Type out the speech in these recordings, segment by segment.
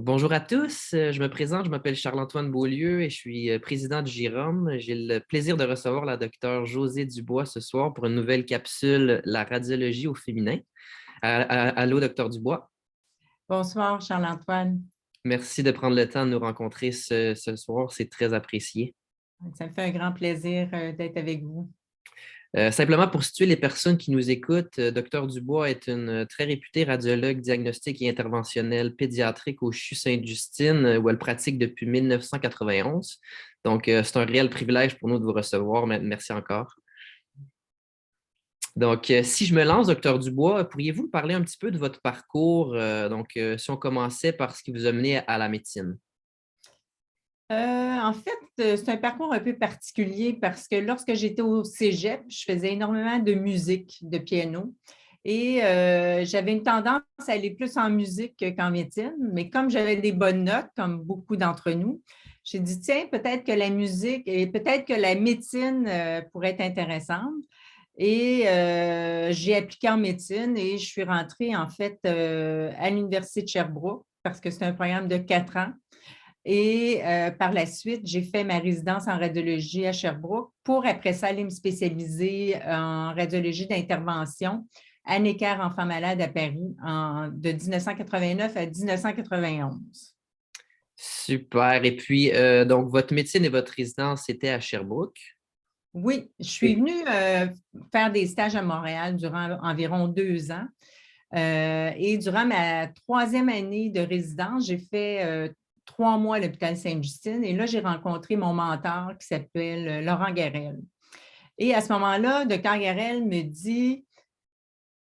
Bonjour à tous, je me présente, je m'appelle Charles-Antoine Beaulieu et je suis président du JIROM. J'ai le plaisir de recevoir la docteure Josée Dubois ce soir pour une nouvelle capsule, la radiologie au féminin. Allô, docteur Dubois. Bonsoir, Charles-Antoine. Merci de prendre le temps de nous rencontrer ce soir, c'est très apprécié. Ça me fait un grand plaisir d'être avec vous. Simplement pour situer les personnes qui nous écoutent, Dr Dubois est une très réputée radiologue diagnostique et interventionnelle pédiatrique au CHU Sainte-Justine, où elle pratique depuis 1991. Donc, c'est un réel privilège pour nous de vous recevoir. Merci encore. Donc, si je me lance, Dr Dubois, pourriez-vous parler un petit peu de votre parcours? Si on commençait par ce qui vous a mené à la médecine. En fait, c'est un parcours un peu particulier parce que lorsque j'étais au cégep, je faisais énormément de musique, de piano. Et j'avais une tendance à aller plus en musique qu'en médecine. Mais comme j'avais des bonnes notes, comme beaucoup d'entre nous, j'ai dit, tiens, peut-être que la musique et peut-être que la médecine pourrait être intéressante. Et j'ai appliqué en médecine et je suis rentrée en fait à l'Université de Sherbrooke parce que c'est un programme de 4 ans. Et par la suite, j'ai fait ma résidence en radiologie à Sherbrooke pour après ça aller me spécialiser en radiologie d'intervention à Necker Enfants malades à Paris de 1989 à 1991. Super. Et puis, donc, votre médecine et votre résidence, c'était à Sherbrooke. Oui, je suis venue faire des stages à Montréal durant environ 2 ans. Et durant ma troisième année de résidence, j'ai fait 3 mois à l'hôpital Sainte-Justine et là, j'ai rencontré mon mentor qui s'appelle Laurent Garel. Et à ce moment-là, Dr. Garel me dit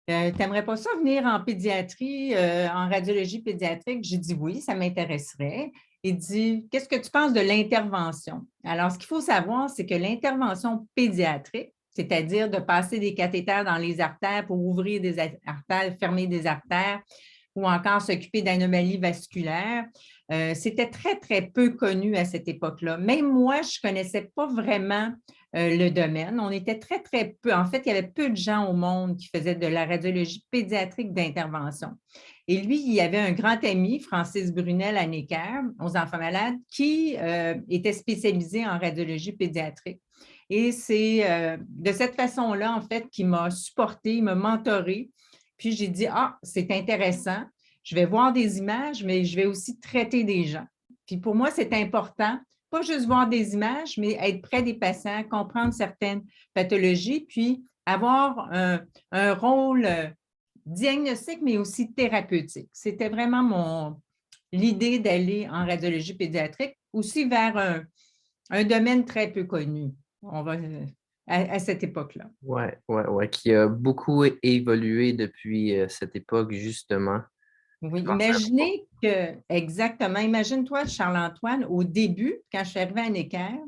t'aimerais pas ça venir en pédiatrie, en radiologie pédiatrique? J'ai dit oui, ça m'intéresserait. Il dit qu'est-ce que tu penses de l'intervention? Alors, ce qu'il faut savoir, c'est que l'intervention pédiatrique, c'est-à-dire de passer des cathéters dans les artères pour ouvrir des artères, fermer des artères, ou encore s'occuper d'anomalies vasculaires. C'était très, très peu connu à cette époque-là. Même moi, je ne connaissais pas vraiment le domaine. On était très, très peu. En fait, il y avait peu de gens au monde qui faisaient de la radiologie pédiatrique d'intervention. Et lui, il y avait un grand ami, Francis Brunel à Necker, aux enfants malades, qui était spécialisé en radiologie pédiatrique. Et c'est de cette façon-là, en fait, qu'il m'a supporté, il m'a mentoré. Puis j'ai dit, ah, c'est intéressant, je vais voir des images, mais je vais aussi traiter des gens. Puis pour moi, c'est important, pas juste voir des images, mais être près des patients, comprendre certaines pathologies, puis avoir un rôle diagnostique, mais aussi thérapeutique. C'était vraiment l'idée d'aller en radiologie pédiatrique, aussi vers un domaine très peu connu. On va à cette époque-là. Ouais, qui a beaucoup évolué depuis cette époque, justement. Oui, imaginez que, exactement, imagine-toi, Charles-Antoine, au début, quand je suis arrivée à Necker,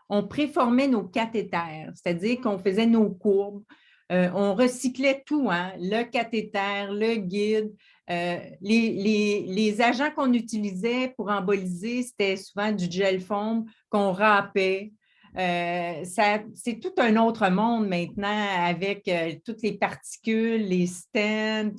on préformait nos cathéters, c'est-à-dire qu'on faisait nos courbes, on recyclait tout, hein, le cathéter, le guide, les agents qu'on utilisait pour emboliser, c'était souvent du gel foam qu'on râpait. C'est tout un autre monde maintenant avec toutes les particules, les stents,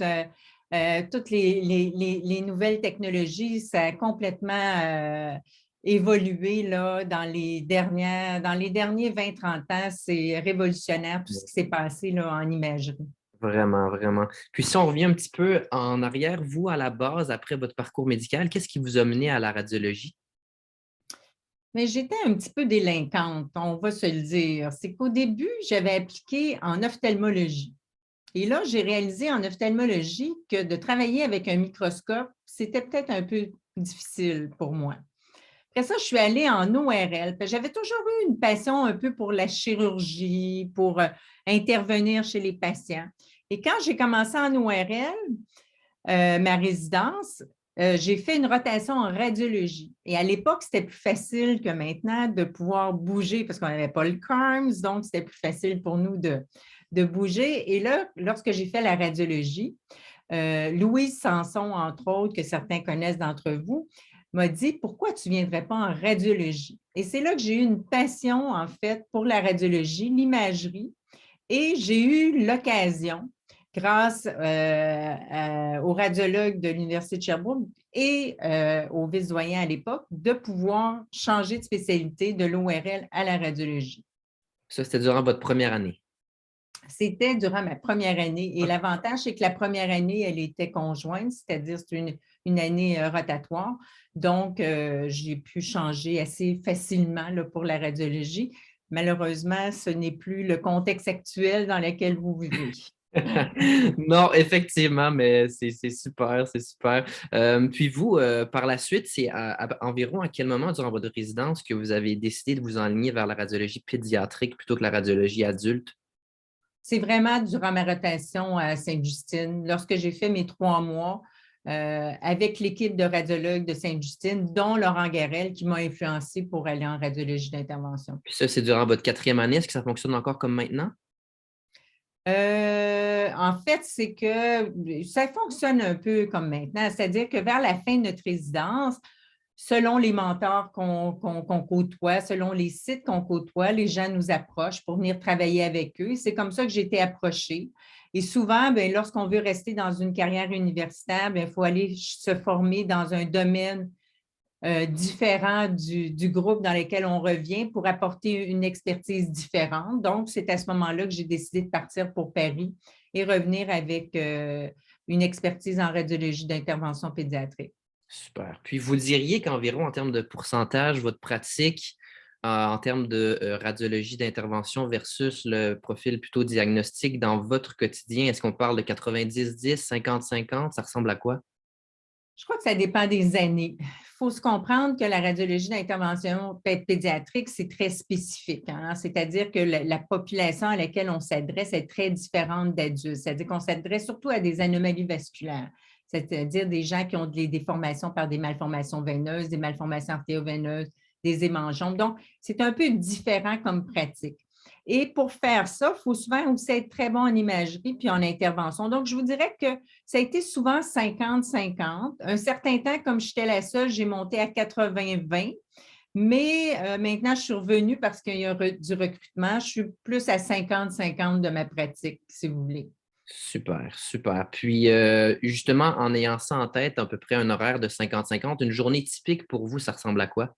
toutes les nouvelles technologies. Ça a complètement évolué là, dans les derniers 20-30 ans. C'est révolutionnaire tout ce qui s'est passé là, en imagerie. Vraiment, vraiment. Puis si on revient un petit peu en arrière, vous, à la base, après votre parcours médical, qu'est-ce qui vous a mené à la radiologie? Mais j'étais un petit peu délinquante, on va se le dire. C'est qu'au début, j'avais appliqué en ophtalmologie. Et là, j'ai réalisé en ophtalmologie que de travailler avec un microscope, c'était peut-être un peu difficile pour moi. Après ça, je suis allée en ORL. J'avais toujours eu une passion un peu pour la chirurgie, pour intervenir chez les patients. Et quand j'ai commencé en ORL, ma résidence, j'ai fait une rotation en radiologie. Et à l'époque, c'était plus facile que maintenant de pouvoir bouger parce qu'on n'avait pas le CARMS, donc c'était plus facile pour nous de bouger. Et là, lorsque j'ai fait la radiologie, Louise Sanson, entre autres, que certains connaissent d'entre vous, m'a dit pourquoi tu ne viendrais pas en radiologie? Et c'est là que j'ai eu une passion, en fait, pour la radiologie, l'imagerie, et j'ai eu l'occasion, grâce aux aux radiologues de l'Université de Sherbrooke et aux vice-doyens à l'époque de pouvoir changer de spécialité de l'ORL à la radiologie. Ça, c'était durant votre première année. C'était durant ma première année. Et l'avantage, c'est que la première année, elle était conjointe, c'est-à-dire c'est une année rotatoire. Donc, j'ai pu changer assez facilement là, pour la radiologie. Malheureusement, ce n'est plus le contexte actuel dans lequel vous vivez. Non, effectivement, mais c'est super, c'est super. Puis vous, par la suite, c'est environ à quel moment durant votre résidence que vous avez décidé de vous enligner vers la radiologie pédiatrique plutôt que la radiologie adulte? C'est vraiment durant ma rotation à Sainte-Justine, lorsque j'ai fait mes 3 mois avec l'équipe de radiologues de Sainte-Justine, dont Laurent Garel, qui m'a influencé pour aller en radiologie d'intervention. Puis ça, c'est durant votre quatrième année. Est-ce que ça fonctionne encore comme maintenant? En fait, c'est que ça fonctionne un peu comme maintenant, c'est-à-dire que vers la fin de notre résidence, selon les mentors qu'on côtoie, selon les sites qu'on côtoie, les gens nous approchent pour venir travailler avec eux. C'est comme ça que j'ai été approchée. Et souvent, lorsqu'on veut rester dans une carrière universitaire, il faut aller se former dans un domaine différent du groupe dans lequel on revient pour apporter une expertise différente. Donc, c'est à ce moment-là que j'ai décidé de partir pour Paris et revenir avec une expertise en radiologie d'intervention pédiatrique. Super. Puis vous diriez qu'environ en termes de pourcentage, votre pratique en termes de radiologie d'intervention versus le profil plutôt diagnostique dans votre quotidien, est-ce qu'on parle de 90-10, 50-50? Ça ressemble à quoi? Je crois que ça dépend des années. Il faut se comprendre que la radiologie d'intervention pédiatrique, c'est très spécifique, hein? C'est-à-dire que la population à laquelle on s'adresse est très différente d'adultes. C'est-à-dire qu'on s'adresse surtout à des anomalies vasculaires, c'est-à-dire des gens qui ont des déformations par des malformations veineuses, des malformations artéroveineuses, des hémangioses. Donc, c'est un peu différent comme pratique. Et pour faire ça, il faut souvent aussi être très bon en imagerie puis en intervention. Donc, je vous dirais que ça a été souvent 50-50. Un certain temps, comme j'étais la seule, j'ai monté à 80-20. Mais maintenant, je suis revenue parce qu'il y a du recrutement. Je suis plus à 50-50 de ma pratique, si vous voulez. Super, super. Puis justement, en ayant ça en tête, à peu près un horaire de 50-50, une journée typique pour vous, ça ressemble à quoi?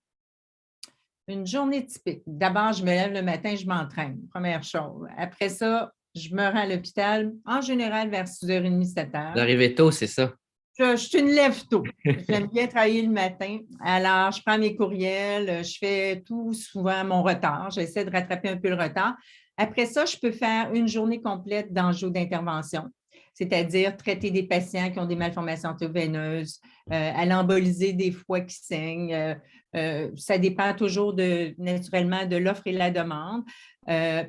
Une journée typique. D'abord, je me lève le matin, je m'entraîne, première chose. Après ça, je me rends à l'hôpital, en général vers 6h30, 7h. Vous arrivez tôt, c'est ça? Je suis une lève-tôt. J'aime bien travailler le matin. Alors, je prends mes courriels, je fais tout souvent mon retard. J'essaie de rattraper un peu le retard. Après ça, je peux faire une journée complète d'enjeux d'intervention, c'est-à-dire traiter des patients qui ont des malformations artéroveineuses, aller emboliser des foies qui saignent. Ça dépend toujours naturellement de l'offre et la demande.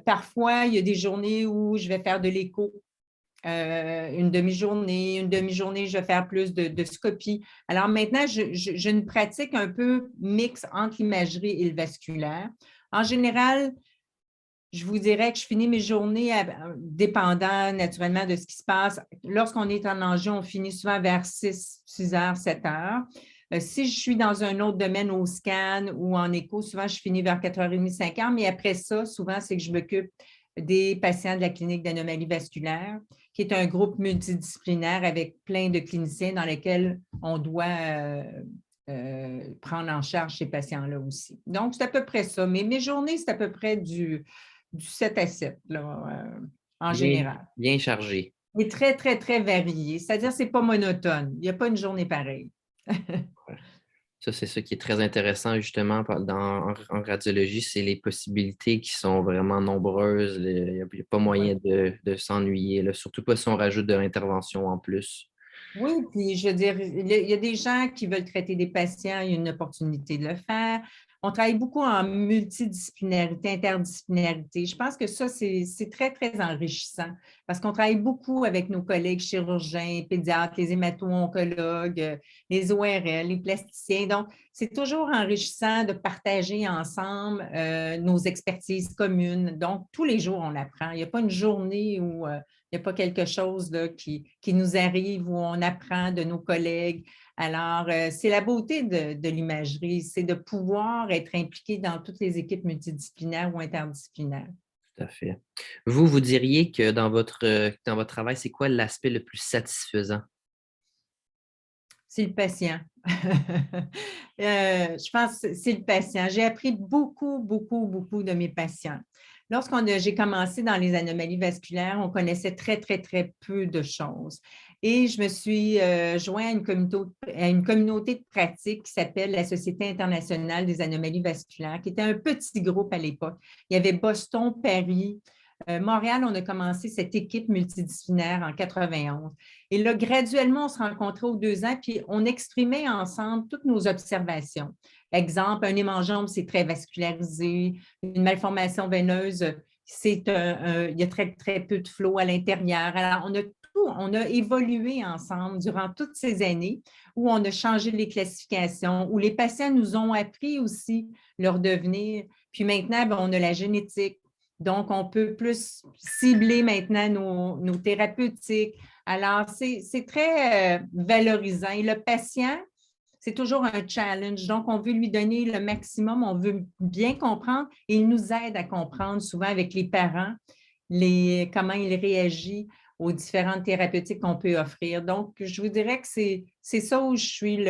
Parfois, il y a des journées où je vais faire de l'écho une demi-journée, je vais faire plus de scopie. Alors maintenant, j'ai une pratique un peu mixte entre l'imagerie et le vasculaire. En général, je vous dirais que je finis mes journées dépendant naturellement de ce qui se passe. Lorsqu'on est en enjeu, on finit souvent vers 6 heures, 7 heures. Si je suis dans un autre domaine au scan ou en écho, souvent je finis vers 4h30, 5h, mais après ça, souvent, c'est que je m'occupe des patients de la clinique d'anomalie vasculaire, qui est un groupe multidisciplinaire avec plein de cliniciens dans lesquels on doit prendre en charge ces patients-là aussi. Donc, c'est à peu près ça. Mais mes journées, c'est à peu près du 7 à 7, là, en Bien, général. bien chargé. Mais très, très, très varié. C'est-à-dire que ce n'est pas monotone. Il n'y a pas une journée pareille. Ça, c'est ce qui est très intéressant justement en radiologie, c'est les possibilités qui sont vraiment nombreuses. Il n'y a, pas Oui. moyen de s'ennuyer, là, surtout pas si on rajoute de l'intervention en plus. Oui, puis je veux dire, il y a des gens qui veulent traiter des patients, il y a une opportunité de le faire. On travaille beaucoup en multidisciplinarité, interdisciplinarité. Je pense que ça, c'est très, très enrichissant parce qu'on travaille beaucoup avec nos collègues chirurgiens, pédiatres, les hémato-oncologues, les ORL, les plasticiens. Donc, c'est toujours enrichissant de partager ensemble nos expertises communes. Donc, tous les jours, on apprend. Il n'y a pas une journée où il n'y a pas quelque chose là, qui nous arrive où on apprend de nos collègues. Alors, c'est la beauté de l'imagerie, c'est de pouvoir être impliqué dans toutes les équipes multidisciplinaires ou interdisciplinaires. Tout à fait. Vous diriez que dans votre travail, c'est quoi l'aspect le plus satisfaisant? C'est le patient. Je pense que c'est le patient. J'ai appris beaucoup, beaucoup, beaucoup de mes patients. J'ai commencé dans les anomalies vasculaires, on connaissait très, très, très peu de choses. Et je me suis joint à une communauté de pratique qui s'appelle la Société internationale des anomalies vasculaires, qui était un petit groupe à l'époque. Il y avait Boston, Paris, Montréal, on a commencé cette équipe multidisciplinaire en 91. Et là, graduellement, on se rencontrait aux 2 ans, puis on exprimait ensemble toutes nos observations. Exemple, un hémangiome, c'est très vascularisé. Une malformation veineuse, il y a très, très peu de flot à l'intérieur. Alors, on a évolué ensemble durant toutes ces années où on a changé les classifications, où les patients nous ont appris aussi leur devenir. Puis maintenant, ben, on a la génétique. Donc, on peut plus cibler maintenant nos thérapeutiques. Alors, c'est très valorisant. Et le patient, c'est toujours un challenge. Donc, on veut lui donner le maximum, on veut bien comprendre et il nous aide à comprendre souvent avec les parents comment il réagit aux différentes thérapeutiques qu'on peut offrir. Donc, je vous dirais que c'est ça où je suis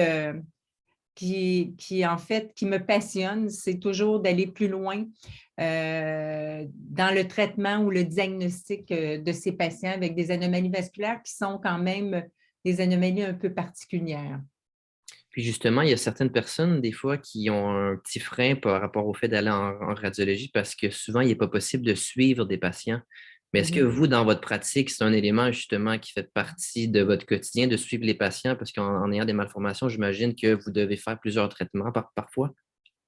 en fait, qui me passionne, c'est toujours d'aller plus loin dans le traitement ou le diagnostic de ces patients avec des anomalies vasculaires qui sont quand même des anomalies un peu particulières. Puis justement, il y a certaines personnes, des fois, qui ont un petit frein par rapport au fait d'aller en radiologie parce que souvent, il n'est pas possible de suivre des patients. Mais est-ce que Mhm. vous, dans votre pratique, c'est un élément justement qui fait partie de votre quotidien de suivre les patients? Parce qu'en ayant des malformations, j'imagine que vous devez faire plusieurs traitements parfois.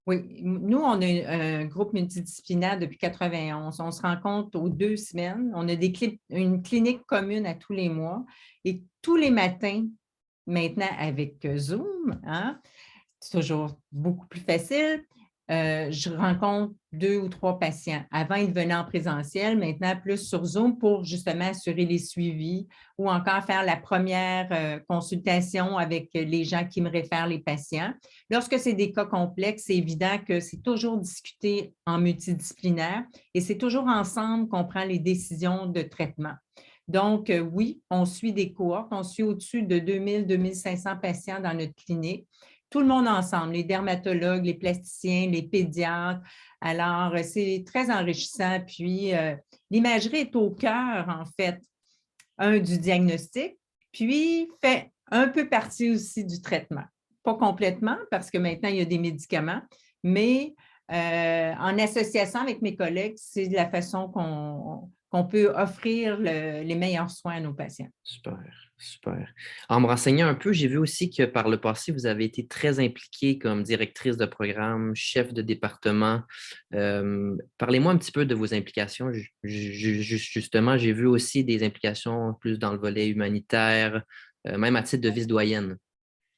Oui, nous, on a un groupe multidisciplinaire depuis 91. On se rencontre aux 2 semaines. On a une clinique commune à tous les mois. Et tous les matins, maintenant avec Zoom, hein, c'est toujours beaucoup plus facile. Je rencontre 2 ou 3 patients. Avant, ils venaient en présentiel, maintenant plus sur Zoom pour justement assurer les suivis ou encore faire la première consultation avec les gens qui me réfèrent les patients. Lorsque c'est des cas complexes, c'est évident que c'est toujours discuté en multidisciplinaire et c'est toujours ensemble qu'on prend les décisions de traitement. Donc, oui, on suit des cohortes, on suit au-dessus de 2000-2500 patients dans notre clinique tout le monde ensemble, les dermatologues, les plasticiens, les pédiatres. Alors, c'est très enrichissant. Puis, l'imagerie est au cœur, en fait, du diagnostic, puis fait un peu partie aussi du traitement. Pas complètement, parce que maintenant, il y a des médicaments, mais en association avec mes collègues, c'est la façon qu'on peut offrir les meilleurs soins à nos patients. Super, super. En me renseignant un peu, j'ai vu aussi que par le passé, vous avez été très impliquée comme directrice de programme, chef de département. Parlez-moi un petit peu de vos implications. Justement, j'ai vu aussi des implications plus dans le volet humanitaire, même à titre de vice-doyenne.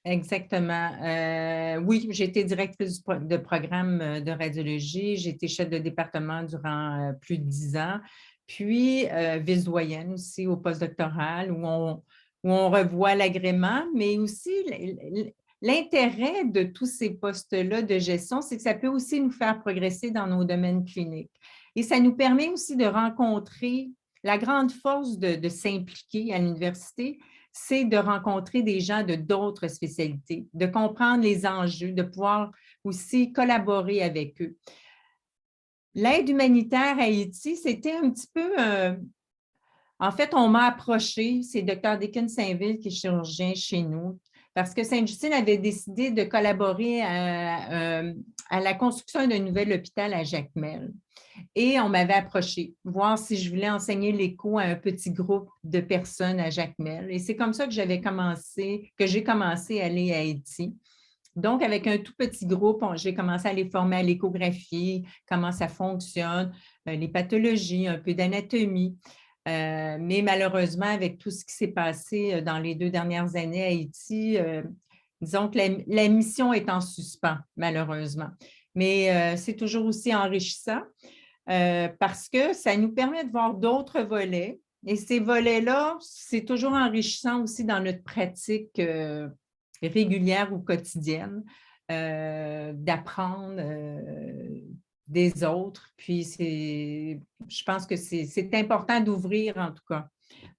Exactement. Oui, j'ai été directrice de programme de radiologie. J'ai été chef de département durant plus de 10 ans. Puis, vice-doyenne aussi au postdoctoral où on revoit l'agrément, mais aussi l'intérêt de tous ces postes-là de gestion, c'est que ça peut aussi nous faire progresser dans nos domaines cliniques. Et ça nous permet aussi de rencontrer la grande force de s'impliquer à l'université, c'est de rencontrer des gens de d'autres spécialités, de comprendre les enjeux, de pouvoir aussi collaborer avec eux. L'aide humanitaire à Haïti, c'était un petit peu en fait, on m'a approché, c'est Dr. Dickens Saint-Ville qui est chirurgien chez nous, parce que Sainte-Justine avait décidé de collaborer à la construction d'un nouvel hôpital à Jacmel. Et on m'avait approché, voir si je voulais enseigner l'écho à un petit groupe de personnes à Jacmel. Et c'est comme ça que j'ai commencé à aller à Haïti. Donc, avec un tout petit groupe, j'ai commencé à les former à l'échographie, comment ça fonctionne, les pathologies, un peu d'anatomie. Mais malheureusement, avec tout ce qui s'est passé dans les 2 dernières années à Haïti, disons que la mission est en suspens, malheureusement. Mais c'est toujours aussi enrichissant parce que ça nous permet de voir d'autres volets. Et ces volets-là, c'est toujours enrichissant aussi dans notre pratique régulière ou quotidienne, d'apprendre des autres. Puis, je pense que c'est important d'ouvrir, en tout cas,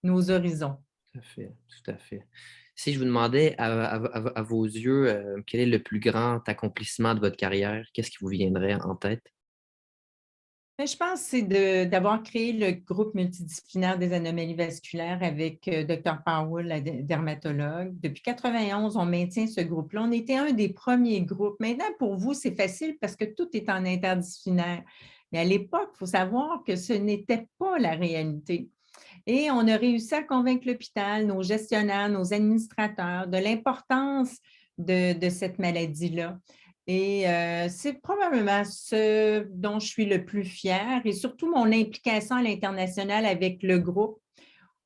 nos horizons. Tout à fait, tout à fait. Si je vous demandais à vos yeux, quel est le plus grand accomplissement de votre carrière, qu'est-ce qui vous viendrait en tête? Mais je pense que c'est d'avoir créé le groupe multidisciplinaire des anomalies vasculaires avec Dr. Powell, la dermatologue. Depuis 91, on maintient ce groupe-là. On était un des premiers groupes. Maintenant, pour vous, c'est facile parce que tout est en interdisciplinaire. Mais à l'époque, il faut savoir que ce n'était pas la réalité. Et on a réussi à convaincre l'hôpital, nos gestionnaires, nos administrateurs de l'importance de cette maladie-là. Et c'est probablement ce dont je suis le plus fière et surtout mon implication à l'international avec le groupe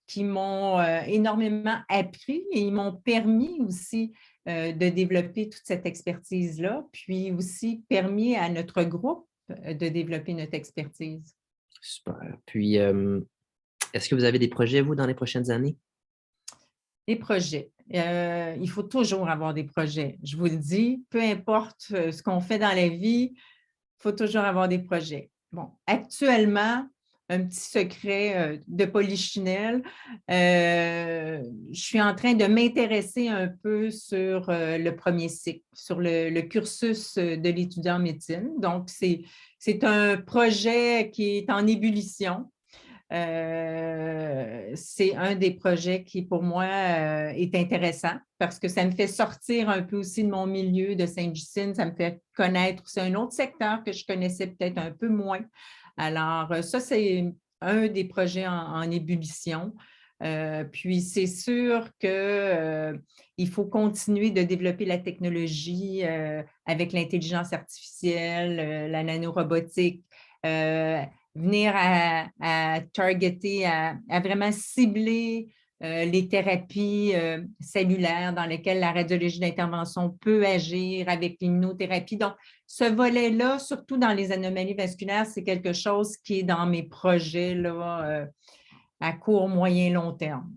qui m'ont énormément appris et ils m'ont permis aussi de développer toute cette expertise-là, puis aussi permis à notre groupe de développer notre expertise. Super. Puis, est-ce que vous avez des projets, vous, dans les prochaines années? Des projets. Il faut toujours avoir des projets. Je vous le dis, peu importe ce qu'on fait dans la vie, il faut toujours avoir des projets. Bon, actuellement, un petit secret de polichinelle, je suis en train de m'intéresser un peu sur le premier cycle, sur le cursus de l'étudiant en médecine. Donc, c'est un projet qui est en ébullition. C'est un des projets qui, pour moi, est intéressant parce que ça me fait sortir un peu aussi de mon milieu de Sainte-Justine. Ça me fait connaître aussi un autre secteur que je connaissais peut-être un peu moins. Alors, ça, c'est un des projets en ébullition. Puis, c'est sûr qu'il faut continuer de développer la technologie avec l'intelligence artificielle, la nanorobotique, venir à targeter, à vraiment cibler les thérapies cellulaires dans lesquelles la radiologie d'intervention peut agir avec l'immunothérapie. Donc, ce volet-là, surtout dans les anomalies vasculaires, c'est quelque chose qui est dans mes projets là, à court, moyen, long terme.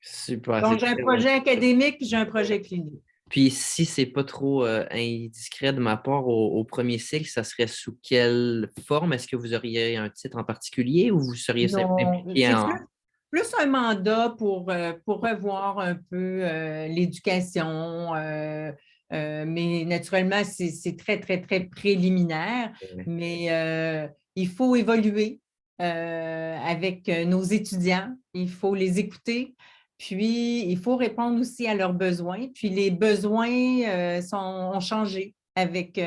Super, c'est Donc, j'ai un très projet intéressant. académique puis j'ai un projet clinique. Puis, si c'est pas trop indiscret de ma part, au premier cycle, ça serait sous quelle forme? Est-ce que vous auriez un titre en particulier ou vous seriez simplement Non, impliqué c'est en... plus un mandat pour revoir un peu l'éducation, mais naturellement, c'est très, très, très préliminaire, mais il faut évoluer avec nos étudiants, il faut les écouter, puis il faut répondre aussi à leurs besoins, puis les besoins ont changé avec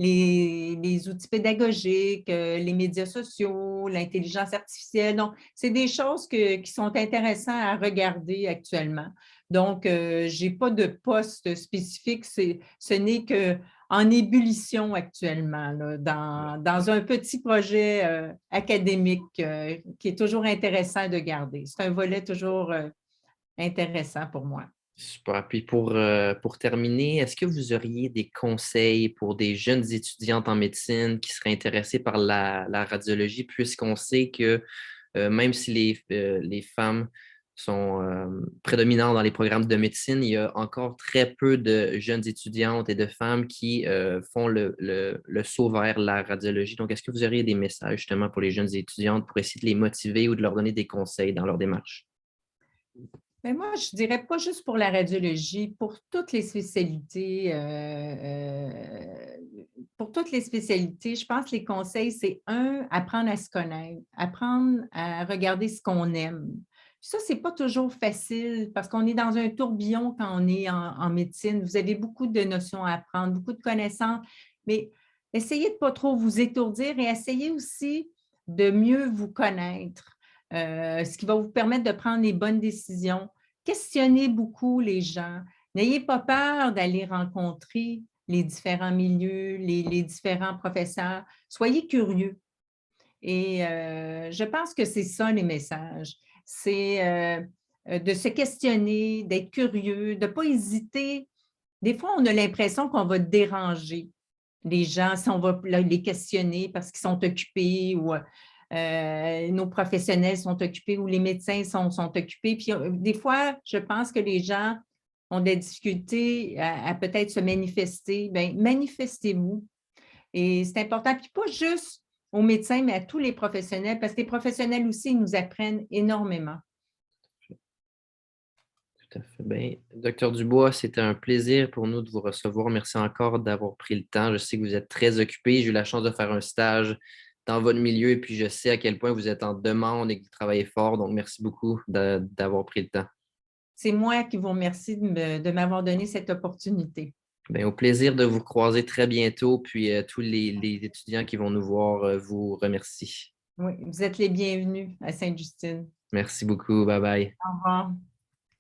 les outils pédagogiques, les médias sociaux, l'intelligence artificielle. Donc, c'est des choses qui sont intéressantes à regarder actuellement. Donc, je n'ai pas de poste spécifique. Ce n'est qu'en ébullition actuellement, là, dans un petit projet académique qui est toujours intéressant de garder. C'est un volet toujours intéressant pour moi. Super. Puis pour terminer, est-ce que vous auriez des conseils pour des jeunes étudiantes en médecine qui seraient intéressées par la radiologie, puisqu'on sait que même si les femmes sont prédominantes dans les programmes de médecine, il y a encore très peu de jeunes étudiantes et de femmes qui font le saut vers la radiologie. Donc, est-ce que vous auriez des messages justement pour les jeunes étudiantes pour essayer de les motiver ou de leur donner des conseils dans leur démarche? Mais moi, je dirais pas juste pour la radiologie, pour toutes les spécialités, je pense que les conseils, c'est apprendre à se connaître, apprendre à regarder ce qu'on aime. Ça, c'est pas toujours facile parce qu'on est dans un tourbillon quand on est en médecine. Vous avez beaucoup de notions à apprendre, beaucoup de connaissances, mais essayez de pas trop vous étourdir et essayez aussi de mieux vous connaître. Ce qui va vous permettre de prendre les bonnes décisions. Questionnez beaucoup les gens. N'ayez pas peur d'aller rencontrer les différents milieux, les différents professeurs. Soyez curieux. Et je pense que c'est ça les messages. C'est de se questionner, d'être curieux, de ne pas hésiter. Des fois, on a l'impression qu'on va déranger les gens si on va les questionner parce qu'ils sont occupés ou nos professionnels sont occupés ou les médecins sont occupés. Puis des fois, je pense que les gens ont des difficultés à peut-être se manifester. Bien, manifestez-vous. Et c'est important. Puis pas juste aux médecins, mais à tous les professionnels, parce que les professionnels aussi, ils nous apprennent énormément. Tout à fait. Bien, docteur Dubois, c'était un plaisir pour nous de vous recevoir. Merci encore d'avoir pris le temps. Je sais que vous êtes très occupé. J'ai eu la chance de faire un stage dans votre milieu et puis je sais à quel point vous êtes en demande et que vous travaillez fort. Donc, merci beaucoup d'avoir pris le temps. C'est moi qui vous remercie de m'avoir donné cette opportunité. Bien, au plaisir de vous croiser très bientôt. Puis tous les étudiants qui vont nous voir vous remercient. Oui, vous êtes les bienvenus à Sainte-Justine. Merci beaucoup. Bye bye. Au revoir.